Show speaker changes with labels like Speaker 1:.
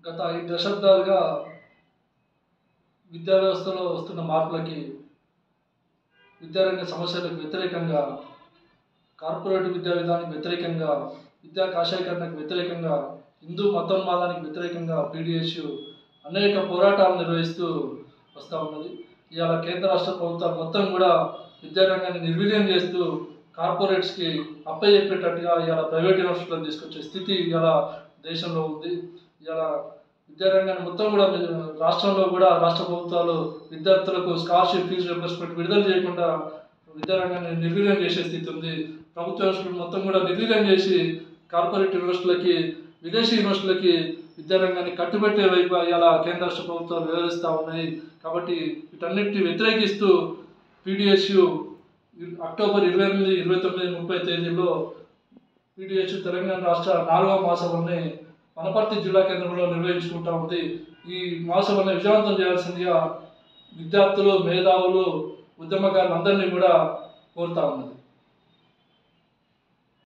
Speaker 1: గత 5 దశాబ్దాలుగా విద్యా వ్యవస్థలో వస్తున్న మార్పులకి, విద్యారంగ సమస్యలకు వ్యతిరేకంగా, కార్పొరేట్ విద్యా విధానానికి వ్యతిరేకంగా, విద్యా కాషాయీకరణకు వ్యతిరేకంగా, హిందూ మతోన్మాదానికి వ్యతిరేకంగా పీడీఎస్యు అనేక పోరాటాలు నిర్వహిస్తూ వస్తూ ఉన్నది. ఇవాళ కేంద్ర రాష్ట్ర ప్రభుత్వాలు మొత్తం కూడా విద్యారంగాన్ని నిర్వీర్యం చేస్తూ కార్పొరేట్స్కి అప్పచెప్పేటట్టుగా ఇవాళ ప్రైవేట్ యూనివర్సిటీలను తీసుకొచ్చే స్థితి ఇవాళ దేశంలో ఉంది. ఇవాళ విద్యారంగాన్ని మొత్తం కూడా రాష్ట్రంలో కూడా రాష్ట్ర ప్రభుత్వాలు విద్యార్థులకు స్కాలర్షిప్ ఫీజు రియంబర్స్మెంట్ విడుదల చేయకుండా విద్యారంగాన్ని నిర్వీర్యం చేసే స్థితి ఉంది. ప్రభుత్వ యూనివర్సిటీలు మొత్తం కూడా నిర్వీర్యం చేసి కార్పొరేట్ యూనివర్సిటీలకి, విదేశీ యూనివర్సిటీలకి విద్యారంగాన్ని కట్టుబెట్టే వైపు ఇవాళ కేంద్ర రాష్ట్ర ప్రభుత్వాలు వ్యవహరిస్తూ ఉన్నాయి. కాబట్టి వీటన్నిటిని వ్యతిరేకిస్తూ పీడీఎస్యు అక్టోబర్ 28, 29, 30 తేదీల్లో పీడీఎస్యు తెలంగాణ రాష్ట్ర 4వ మహాసభల్ని వనపర్తి జిల్లా కేంద్రంలో నిర్వహించుకుంటూ ఉంది. ఈ మహాసభల్ని విజయవంతం చేయాల్సిందిగా విద్యార్థులు, మేధావులు, ఉద్యమకారులు అందరినీ కూడా కోరుతా ఉన్నది.